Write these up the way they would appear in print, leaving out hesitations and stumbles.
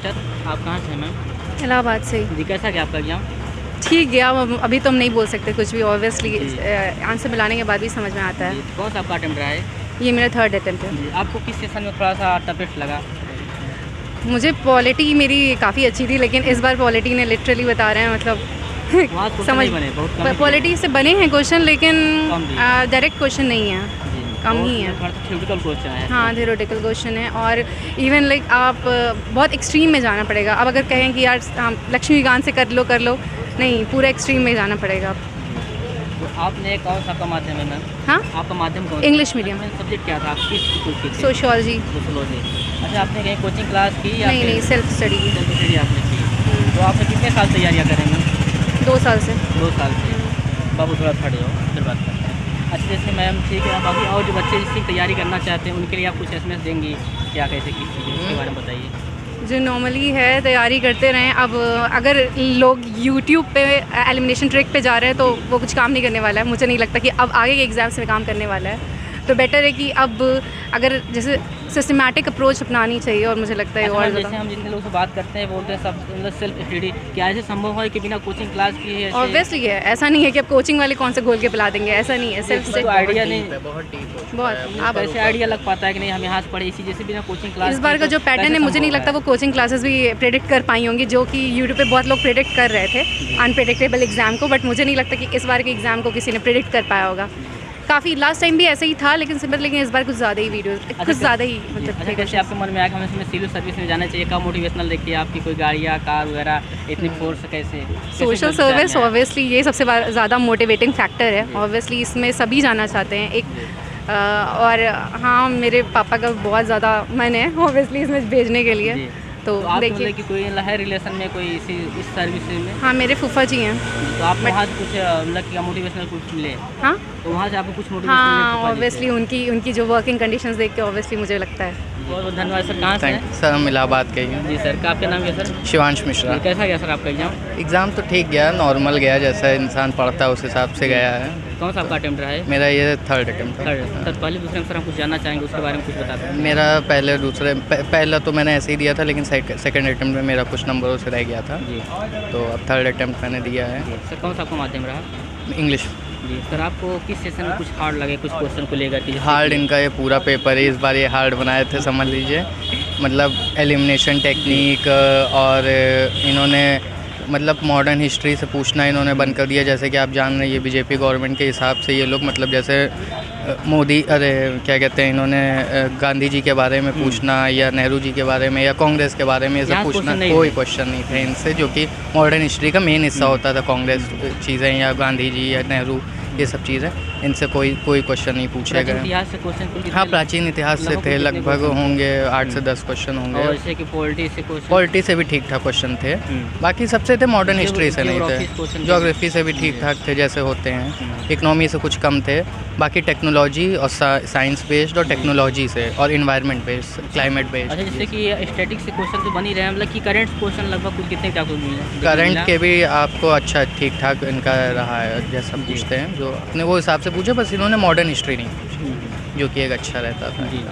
Teacher. आप कहाँ से हैं मैम? इलाहाबाद से। जी, कैसा गया आपका एग्जाम? ठीक गया, अभी तो हम नहीं बोल सकते कुछ भी, ऑब्वियसली आंसर मिलाने के बाद भी समझ में आता है। कौन सा आपका अटेम्प्ट रहा है? ये मेरा 3rd अटेम्प्ट है। जी, आपको किस सेशन में थोड़ा सा टफेस्ट लगा? मुझे पॉलिटी मेरी काफ़ी अच्छी थी, लेकिन इस बार पॉलिटी ने लिटरली बता रहे हैं, मतलब समझ बने बहुत पॉलिटी से बने हैं क्वेश्चन, लेकिन कम भी। डायरेक्ट क्वेश्चन नहीं है, कम ही है। थोड़ा सा थ्योरेटिकल क्वेश्चन है। हाँ, थ्योरेटिकल क्वेश्चन है, और इवन लाइक आप बहुत एक्सट्रीम में जाना पड़ेगा। अब अगर कहें कि यार लक्ष्मीकांत से कर लो, नहीं, पूरा एक्सट्रीम में जाना पड़ेगा। तो आपने कौन सा आपका माध्यम है मैम? हाँ, आपका माध्यम कौन? English medium. सब्जेक्ट क्या था? आप किस? सोशियोलॉजी। सोशियोलॉजी। अच्छा, आपने कहीं कोचिंग क्लास की या नहीं, सेल्फ स्टडी की। सेल्फ स्टडी आपने की? तो आपने कितने साल तैयारियाँ करें मैम? 2 साल से। 2 साल से। बाबू थोड़ा खड़े हो, फिर बात करते हैं। अच्छा, जैसे मैम ठीक है, बाकी और जो बच्चे इसकी तैयारी करना चाहते हैं उनके लिए आप कुछ एसएमएस देंगी क्या, कैसे किस चीज़ उसके बारे में बताइए। जो नॉर्मली है तैयारी करते रहें। अब अगर लोग यूट्यूब पे एलिमिनेशन ट्रिक पे जा रहे हैं तो वो कुछ काम नहीं करने वाला है। मुझे नहीं लगता कि अब आगे के एग्ज़ाम्स में काम करने वाला है, तो बेटर है कि अब अगर जैसे सिस्टमैटिक अप्रोच अपनानी चाहिए, और मुझे लगता है और जैसे हम जितने लोगों से बात करते हैं बोलते हैं सब मतलब सेल्फ स्टडी, क्या ऐसे संभव है कि बिना कोचिंग क्लास की है? ऑब्वियसली है, ऐसा नहीं है कि अब कोचिंग वाले कौन से घोल के पिला देंगे, ऐसा नहीं है। सेल्फ तो आइडिया नहीं, बहुत आप ऐसे आइडिया लग पाता है कि नहीं हम यहाँ से पढ़े इसी जैसे बिना कोचिंग क्लास। इस बार का जो पैटर्न है, मुझे नहीं लगता वो कोचिंग क्लासेस भी प्रेडिक्ट कर पाई होंगी, जो कि यूट्यूब पे बहुत लोग प्रेडिक्ट कर रहे थे अनप्रेडिक्टेबल एग्जाम को, बट मुझे नहीं लगता कि इस बार के एग्जाम को किसी ने प्रेडिक्ट कर पाया होगा। काफ़ी लास्ट टाइम भी ऐसा ही था, लेकिन इस बार कुछ ज़्यादा ही वीडियो कुछ ज़्यादा ही मतलब। कैसे आपके मन में आया कि हमें इसमें सिविल सर्विस में जाना चाहिए? का मोटिवेशनल देखिए आपकी कोई गाड़ियाँ कार वगैरह इतनी फोर्स कैसे? सोशल सर्विस ऑब्वियसली ये सबसे ज़्यादा मोटिवेटिंग फैक्टर है। ऑब्वियसली इसमें सभी जाना चाहते हैं और हाँ, मेरे पापा का बहुत ज़्यादा मन है ऑब्वियसली इसमें भेजने के लिए। तो देखिए कि कोई है रिलेशन में कोई इस सर्विस में? हाँ, मेरे फूफा जी हैं। तो आप वहाँ से कुछ मतलब मोटिवेशनल कुछ मिले? हाँ, तो वहाँ से आपको कुछ मोटिवेशन? हाँ, ऑब्वियसली उनकी जो वर्किंग कंडीशंस देख के ऑब्वियसली मुझे लगता है। बहुत बहुत धन्यवाद सर। कहाँ से हैं? सर हम इलाहाबाद के ही हैं। जी सर, आपका नाम क्या सर? शिवांश मिश्रा। कैसा गया सर आपका एग्जाम? एग्ज़ाम तो ठीक गया, नॉर्मल गया, जैसा इंसान पढ़ता है उस हिसाब से गया है। कौन सा आपका अटेम्प्ट रहा है? मेरा ये 3rd अटेम्प्ट है। सर पहले दूसरे में सर हम कुछ जानना चाहेंगे, उसके बारे में कुछ बता दें। मेरा पहला तो मैंने ऐसे ही दिया था, लेकिन सेकंड अटेम्प्ट में मेरा कुछ नंबरों से रह गया था। जी, तो अब 3rd अटेम्प्ट मैंने दिया है। सर कौन सा आपका माध्यम रहा? इंग्लिश। जी, सर आपको किस सेशन में कुछ हार्ड लगे, कुछ क्वेश्चन को लेकर के? हार्ड इनका ये पूरा पेपर है, इस बार ये हार्ड बनाए थे, समझ लीजिए। मतलब एलिमिनेशन टेक्निक, और इन्होंने मतलब मॉडर्न हिस्ट्री से पूछना इन्होंने बंद कर दिया। जैसे कि आप जान रहे हैं ये बीजेपी गवर्नमेंट के हिसाब से ये लोग मतलब जैसे मोदी क्या कहते हैं, इन्होंने गांधी जी के बारे में पूछना या नेहरू जी के बारे में या कांग्रेस के बारे में ये सब पूछना, कोई क्वेश्चन नहीं थे इनसे, जो कि मॉडर्न हिस्ट्री का मेन हिस्सा होता था। कांग्रेस चीज़ें या गांधी जी या नेहरू ये सब चीज़ें, इनसे कोई क्वेश्चन नहीं पूछे गए। इतिहास से क्वेश्चन? हाँ, प्राचीन इतिहास से थे, लगभग होंगे 8 से 10 क्वेश्चन होंगे। और जैसे कि पॉलिटी से भी ठीक ठाक क्वेश्चन थे। बाकी सबसे थे, मॉडर्न हिस्ट्री से नहीं थे। ज्योग्राफी से भी ठीक ठाक थे जैसे होते हैं। इकोनॉमी से कुछ कम थे। बाकी टेक्नोलॉजी और साइंस बेस्ड और टेक्नोलॉजी से और इन्वायरमेंट बेस्ड, क्लाइमेट बेस्ड। अच्छा, जैसे कि स्टैटिक से क्वेश्चन तो बन ही रहे हैं, मतलब कि करंट क्वेश्चन लगभग कुछ कितने तक मिले? करंट के भी आपको अच्छा ठीक ठाक इनका रहा है, जैसा पूछते हैं जो अपने वो हिसाब से पूछे, बस इन्होंने मॉडर्न हिस्ट्री नहीं पूछी, जो कि एक अच्छा रहता था। जी।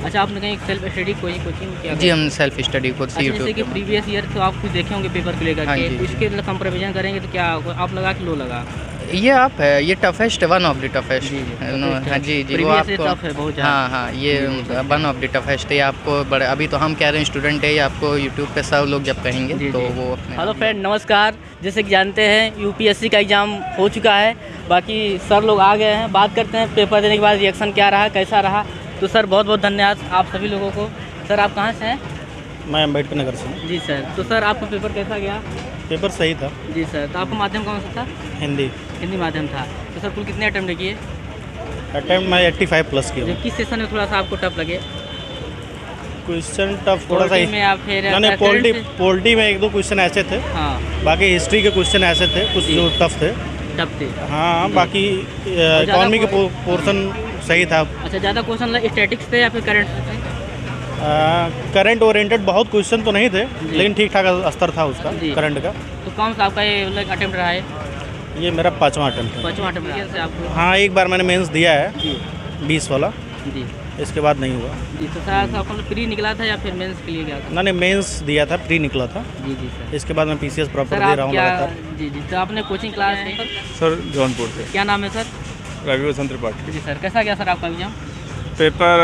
अच्छा, आपने कहीं सेल्फ स्टडी कोई कोचिंग किया? जी, हम सेल्फ स्टडी खुद से यूट्यूब। जैसे कि प्रीवियस ईयर तो आप कुछ देखे होंगे पेपर को लेकर के, इसके मतलब कंपैरिजन करेंगे तो क्या आप लगा कि लो लगा? ये आप है, ये toughest, one of the toughest. हाँ जी, वो आपको टफ है बहुत ज़्यादा। हाँ, ये वन ऑफ द टफेस्ट है। आपको बड़े अभी तो हम कह रहे हैं स्टूडेंट है, ये आपको यूट्यूब पे सब लोग जब कहेंगे तो वो अपने। हेलो फ्रेंड, नमस्कार। जैसे कि जानते हैं यूपीएससी का एग्ज़ाम हो चुका है, बाकी सर लोग आ गए हैं। बात करते हैं पेपर देने के बाद रिएक्शन क्या रहा, कैसा रहा। तो सर बहुत बहुत धन्यवाद आप सभी लोगों को। सर आप कहाँ से हैं? मैं अम्बेडकर नगर से हूँ। जी सर। तो सर आपका पेपर कैसा गया? पेपर सही था। जी सर। तो आपका माध्यम कौन सा था? हिंदी माध्यम था। तो सर कुल कितने अटेम्प्ट किए? अटेम्प्ट मैं 85 प्लस किया। किस सेशन में थोड़ा सा आपको टफ लगे? क्वेश्चन टफ थोड़ा सा में या फिर पॉलिटी में 1-2 क्वेश्चन ऐसे थे। हाँ, बाकी हिस्ट्री के क्वेश्चन ऐसे थे कुछ जो टफ थे। हाँ, बाकी इकोनॉमी के पोर्शन सही था। अच्छा, ज़्यादा क्वेश्चन स्टैटिक्स थे या फिर करंट थे? करंट ओरिएंटेड बहुत क्वेश्चन तो नहीं थे, लेकिन ठीक ठाक स्तर था उसका करंट का। तो कौन सा आपका ये मतलब अटेम्प्ट रहा है? ये मेरा 5वां अटेम्प्ट है। 5वां अटेम्प्ट आपको? हाँ, एक बार मैंने मेंस दिया है 20 वाला। जी। इसके बाद नहीं हुआ। जी तो सर आपको प्री निकला था या फिर मेंस के लिए गया था? मैंने मेंस दिया था, प्री निकला था। जी जी सर। इसके बाद मैं पीसीएस प्रॉपर सर दे आप रहा हूँ क्या लगातार। जी जी तो आपने कोचिंग क्लास सर जौनपुर से। क्या नाम है सर? रवि वसंत त्रिपाठी। जी सर कैसा गया सर आपका एग्जाम? पेपर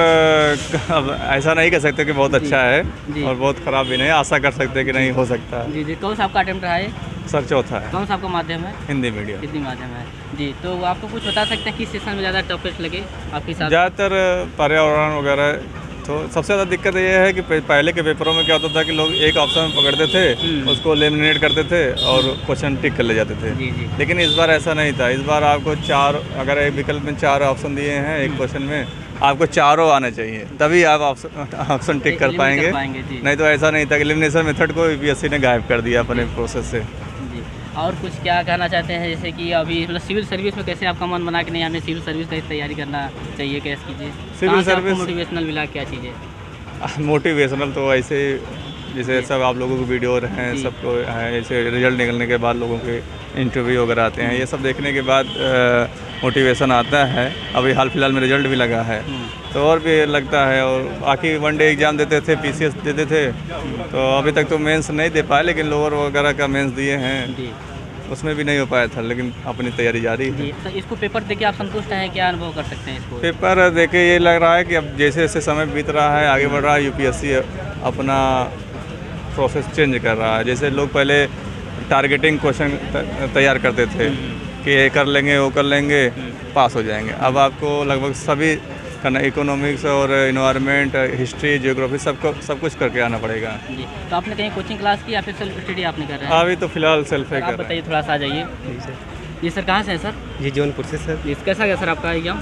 अब ऐसा नहीं कह सकते कि बहुत अच्छा है जी। और बहुत ख़राब भी नहीं, आशा कर सकते कि नहीं हो सकता है। जी जी कौन सा आपका अटेम्प्ट रहा है? सर चौथा है, कौन सा आपका माध्यम है? हिंदी मीडियम। हिंदी माध्यम है। जी तो आपको कुछ बता सकते हैं किस सेशन में ज़्यादा टफेस्ट लगे आपके साथ? ज़्यादातर पर्यावरण वगैरह, तो सबसे ज़्यादा दिक्कत ये है कि पहले के पेपरों में क्या होता था कि लोग एक ऑप्शन पकड़ते थे, उसको एलिमिनेट करते थे और क्वेश्चन टिक कर ले जाते थे। जी जी लेकिन इस बार ऐसा नहीं था। इस बार आपको चार, अगर एक विकल्प में 4 ऑप्शन दिए हैं एक क्वेश्चन में, आपको चारों आने चाहिए, तभी आप ऑप्शन टिक कर पाएंगे। जी। नहीं तो ऐसा नहीं था कि एलिमिनेशन मेथड को यूपीएससी ने गायब कर दिया अपने प्रोसेस से। जी और कुछ क्या कहना चाहते हैं, जैसे कि अभी मतलब सिविल सर्विस में कैसे आपका मन बना कि नहीं हमें सिविल सर्विस की तैयारी करना चाहिए, कैसे कीजिए? सिविल सर्विस मोटिवेशनल मिला क्या चीज़ें? मोटिवेशनल तो ऐसे जैसे सब आप लोगों को वीडियो हैं, सबको है, ऐसे रिजल्ट निकलने के बाद लोगों के इंटरव्यू वगैरह आते हैं, ये सब देखने के बाद मोटिवेशन आता है। अभी हाल फिलहाल में रिजल्ट भी लगा है तो और भी लगता है। और बाकी वनडे एग्ज़ाम देते थे, पीसीएस देते थे, तो अभी तक तो मेंस नहीं दे पाए, लेकिन लोअर वगैरह का मेंस दिए हैं, उसमें भी नहीं हो पाया था, लेकिन अपनी तैयारी जारी है। तो इसको पेपर देके आप संतुष्ट हैं? क्या अनुभव कर सकते हैं इसको? पेपर देके ये लग रहा है कि अब जैसे जैसे समय बीत रहा है, आगे बढ़ रहा है, यूपीएससी अपना प्रोसेस चेंज कर रहा है। जैसे लोग पहले टारगेटिंग क्वेश्चन तैयार करते थे कि ये कर लेंगे, वो कर लेंगे, पास हो जाएंगे। अब आपको लगभग सभी करना, इकोनॉमिक्स और इन्वायरमेंट, हिस्ट्री, जियोग्राफी, सब कुछ करके आना पड़ेगा। जी तो आपने कहीं कोचिंग क्लास की या फिर सेल्फ स्टडी आपने कर रहे हैं? अभी तो फिलहाल सेल्फ है आप कर बताइए, थोड़ा सा आ जाइए। जी सर। जी सर कहाँ से हैं सर? जी जौनपुर से सर। जी कैसा गया सर आपका एग्जाम?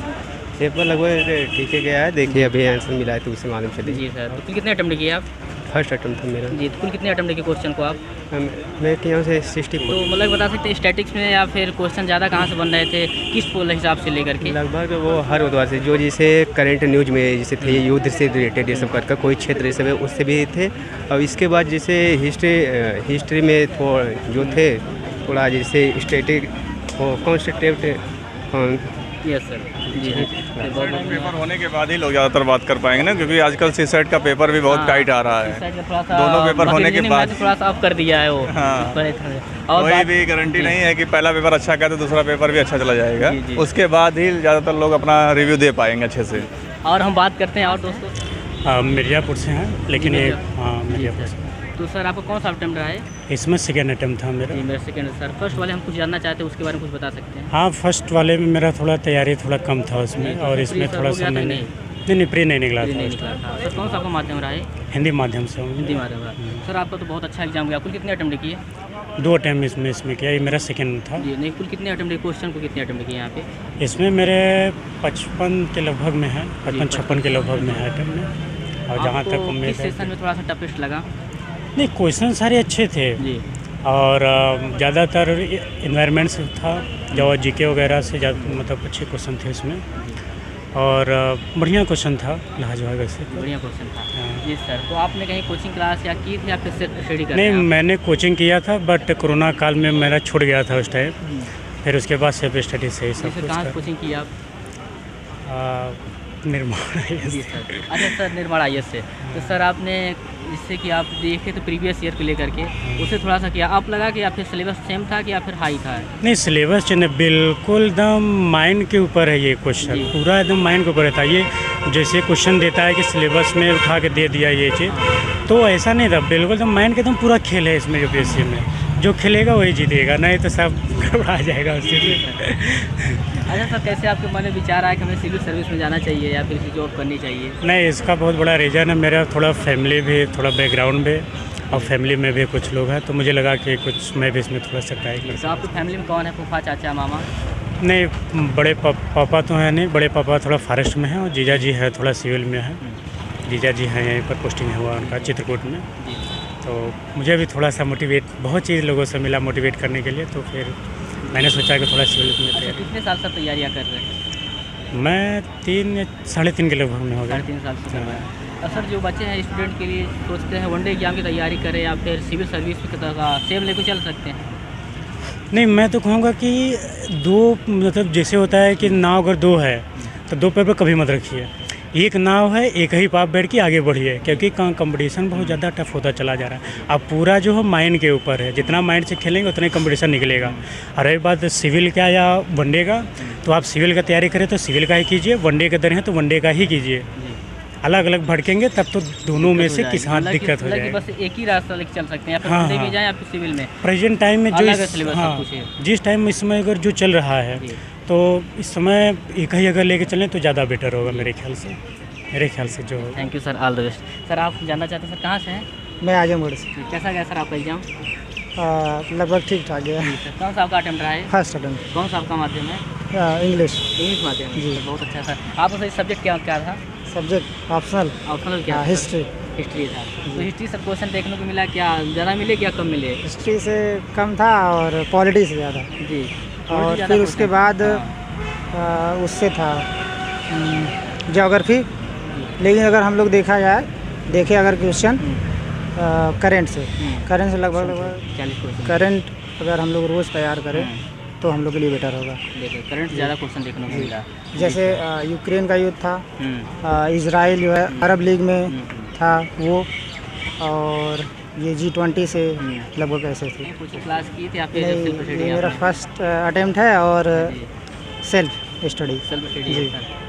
पेपर लगभग ठीक है गया है, देखिए अभी आंसर मिला है तो उससे मालूम चले। जी सर तो कुल कितने अटेम्प्ट किए आप? फर्स्ट अटेम्प्ट था मेरा। जी तो कुल कितने अटेम्प्ट किए क्वेश्चन को आप? मैं यहाँ से 64 तो मतलब बता सकते हैं स्टैटिक्स में या फिर क्वेश्चन ज़्यादा कहाँ से बन रहे थे, किस पोल हिसाब से लेकर के? लगभग वो हर उद्वार से जो जैसे करंट न्यूज में जैसे थे, युद्ध से रिलेटेड ये सब कर कोई क्षेत्र सब है उससे भी थे। और इसके बाद जैसे हिस्ट्री में जो थे थोड़ा जैसे स्टेटिक कॉन्स्टिट्यूट। Yes sir. जी जी पेपर होने के बाद ही लोग ज़्यादातर बात कर पाएंगे ना, क्योंकि आजकल सीसेट का पेपर भी बहुत टाइट आ रहा है। दोनों पेपर होने के बाद थोड़ा सा अप कर दिया है वो। हाँ। और कोई भी गारंटी नहीं है कि पहला पेपर अच्छा गया तो दूसरा पेपर भी अच्छा चला जाएगा। जी, जी। उसके बाद ही ज़्यादातर लोग अपना रिव्यू दे पाएंगे अच्छे से। और हम बात करते हैं और दोस्तों मिर्ज़ापुर से हैं, लेकिन जी, ये मिर्ज़ापुर। हाँ मिर्ज़ापुर से। तो सर आपका कौन सा अटेम्प्ट रहा है? इसमें सेकेंड अटेम्प्ट था मेरा। जी मेरा सेकंड। सर फर्स्ट वाले हम कुछ जानना चाहते हैं, उसके बारे में कुछ बता सकते हैं? हाँ फर्स्ट वाले में मेरा थोड़ा तैयारी थोड़ा कम था उसमें, जी, और तो इसमें प्री थोड़ा सर हो सा गया था मैंने नहीं? नहीं प्री नहीं निकला नहीं था निकला था। सर कौन सा आपका माध्यम रहा है? हिंदी माध्यम से हूँ। हिंदी माध्यम रहा। सर आपका तो बहुत अच्छा एग्जाम गया। कुल कितने अटेम्प्ट किए? 2 अटैम्प्ट इसमें किया, ये मेरा सेकेंड था। जी नहीं कुल कितने अटेम्प्ट, क्वेश्चन को कितने अटेम्प्ट किए यहाँ पे? इसमें मेरे 55 के लगभग में है, 55-56 के लगभग में है अटेम्प्ट में। और जहाँ तक आपको उम्मीद किस है, सेशन में थोड़ा सा टफेस्ट लगा? नहीं क्वेश्चन सारे अच्छे थे जी और ज़्यादातर इन्वायरमेंट से था, जो जीके वगैरह से ज़्यादा मतलब अच्छे क्वेश्चन थे इसमें, और बढ़िया क्वेश्चन था लाजवाब वैसे। बढ़िया क्वेश्चन था। हाँ। जी सर तो आपने कहीं कोचिंग क्लास या की थी या फिर स्टडी कर नहीं मैंने कोचिंग किया था, बट कोरोना काल में मेरा छूट गया था उस टाइम, फिर उसके बाद सेल्फ स्टडी से ही सब सर कुछ कहाँ से था। कोचिंग की आप? निर्माण जी सर। अच्छा सर निर्माण IAS से। तो सर आपने जिससे कि आप देखे तो प्रीवियस ईयर को लेकर के उसे थोड़ा सा किया, आप लगा कि या फिर सिलेबस सेम था कि या फिर हाई था? नहीं सिलेबस चेंज बिल्कुल एकदम माइंड के ऊपर है ये क्वेश्चन, जी। पूरा एकदम माइंड के ऊपर था ये। जैसे क्वेश्चन देता है कि सिलेबस में उठा के दे दिया ये चीज़, तो ऐसा नहीं था, बिल्कुल एकदम माइंड के एकदम पूरा खेल है इसमें यूपीएससी में। जो खेलेगा वही जीतेगा, नहीं तो सब गड़बड़ा जाएगा उससे। अच्छा सर कैसे आपके मन में विचार आया कि हमें सिविल सर्विस में जाना चाहिए या फिर जॉब करनी चाहिए? नहीं इसका बहुत बड़ा रीज़न है, मेरा थोड़ा फैमिली भी, थोड़ा बैकग्राउंड भी, और फैमिली में भी कुछ लोग हैं, तो मुझे लगा कि कुछ मैं भी इसमें थोड़ा सा ट्राई कर तो आपकी फैमिली में कौन है? फूफा, चाचा, मामा? नहीं बड़े पापा तो हैं नहीं, बड़े पापा थोड़ा फॉरेस्ट में हैं, और जीजा जी है थोड़ा सिविल में है। जीजा जी हैं यहीं पर पोस्टिंग हुआ उनका चित्रकूट में। तो मुझे भी थोड़ा सा मोटिवेट, बहुत चीज़ लोगों से मिला मोटिवेट करने के लिए, तो फिर मैंने सोचा कि थोड़ा सिविल में अच्छा तैयारी। कितने साल से तैयारियाँ कर रहे हैं? मैं 3-3.5 के लगभग में हो गया। 3.5 साल से कर रहे हैं। और सर जो बच्चे हैं स्टूडेंट के लिए सोचते हैं वनडे एग्जाम की तैयारी करें या फिर सिविल सर्विस की तरह सेम लेकर चल सकते हैं? नहीं मैं तो कहूँगा कि 2 मतलब जैसे होता है कि नाव अगर 2 है तो 2 पेपर कभी मत रखिए। एक नाव है, एक ही पाप बैठ के आगे बढ़िए, क्योंकि कंपटीशन बहुत ज़्यादा टफ होता चला जा रहा है। अब पूरा जो है माइंड के ऊपर है, जितना माइंड से खेलेंगे उतना ही कंपटीशन निकलेगा। और रही बात सिविल का या वनडे का, तो आप सिविल का तैयारी करें तो सिविल का ही कीजिए, वनडे के दर है तो वनडे का ही कीजिए। अलग अलग भटकेंगे तब तो दोनों में से किस हाथ दिक्कत हो जाएगी। बस एक ही रास्ता लेके चल सकते हैं, हाँ, भी जाए या फिर सिविल में। प्रेजेंट टाइम में जो जिस टाइम में इस समय अगर जो चल रहा है तो इस समय एक ही अगर लेके चलें तो ज़्यादा बेटर होगा मेरे ख्याल से जो। Thank you sir, all the best. Sir आप जानना चाहते हैं सर कहाँ से हैं? मैं आजमगढ़ से। कैसा गया सर आपका एग्जाम? लगभग ठीक ठाक गया। कौन सा आपका अटेम्प्ट रहा है? First attempt. कौन सा आपका माध्यम है? इंग्लिश माध्यम जी। बहुत अच्छा सर। आपका सही सब्जेक्ट क्या था? सब्जेक्ट ऑप्शनल क्या? हिस्ट्री था। तो हिस्ट्री सर क्वेश्चन देखने को मिला, क्या ज़्यादा मिले क्या कम मिले? हिस्ट्री से कम था और पॉलिटी से ज़्यादा जी। और फिर उसके बाद उससे था ज्योग्राफी। लेकिन अगर हम लोग देखें अगर क्वेश्चन करंट से लगभग 40 करंट अगर हम लोग रोज़ तैयार करें तो हम लोग के लिए बेटर होगा। करंट ज़्यादा क्वेश्चन देखने को मिला। जैसे यूक्रेन का युद्ध था, इजराइल जो है अरब लीग में था वो, और ये G20 से लगभग ऐसे थे। कुछ क्लास की थी आपके? ये मेरा फर्स्ट अटेम्प्ट है और सेल्फ स्टडी। जी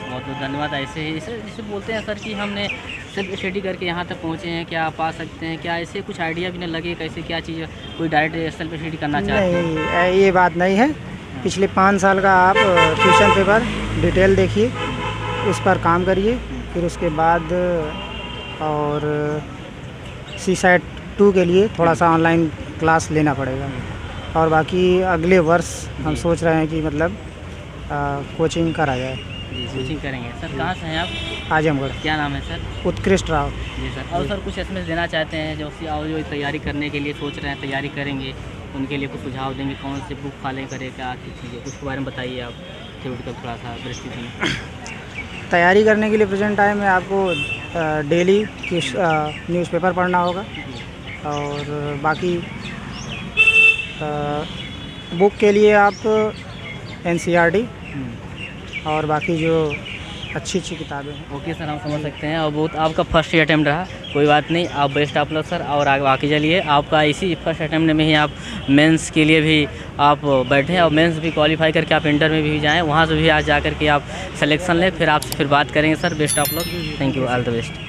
बहुत बहुत धन्यवाद। ऐसे बोलते हैं सर कि हमने सेल्फ स्टडी करके यहाँ तक पहुँचे हैं, क्या पा सकते हैं, क्या ऐसे कुछ आइडिया भी नहीं लगे कैसे क्या चीज़ कोई डायरेक्ट सेल्फ स्टडी करना चाहते हैं? नहीं, ये बात नहीं है। पिछले 5 साल का आप क्वेश्चन पेपर डिटेल देखिए, उस पर काम करिए, फिर उसके बाद और CSAT 2 के लिए थोड़ा सा ऑनलाइन क्लास लेना पड़ेगा। और बाकी अगले वर्ष हम सोच रहे हैं कि मतलब कोचिंग करा जाए। कोचिंग करेंगे सर। कहाँ से हैं आप? आजमगढ़। क्या नाम है सर? उत्कृष्ट राव। जी सर। और सर कुछ SMS देना चाहते हैं जो तैयारी करने के लिए सोच रहे हैं, तैयारी करेंगे, उनके लिए कुछ सुझाव देंगे? कौन से बुक फॉलो करें, क्या चीज़ें कुछ के बारे में बताइए आप, थ्योरेटिकल थोड़ा सा दृष्टि में। तैयारी करने के लिए प्रेजेंट टाइम में आपको डेली न्यूज़पेपर पढ़ना होगा, और बाकी बुक के लिए आप NCERT और बाकी जो अच्छी किताबें हैं। ओके सर, हम समझ सकते हैं। और बहुत आपका फर्स्ट अटैम्प्ट रहा, कोई बात नहीं, आप बेस्ट आप लोग सर, और आगे चलिए। आपका इसी फर्स्ट अटैम्प्ट में ही आप मेंस के लिए भी आप बैठे और मेंस भी क्वालिफाई करके आप इंटर में भी जाएँ, वहाँ से भी आज जा करके आप सिलेक्शन लें, फिर आपसे बात करेंगे सर। बेस्ट आप लोग। Thank you, all the best.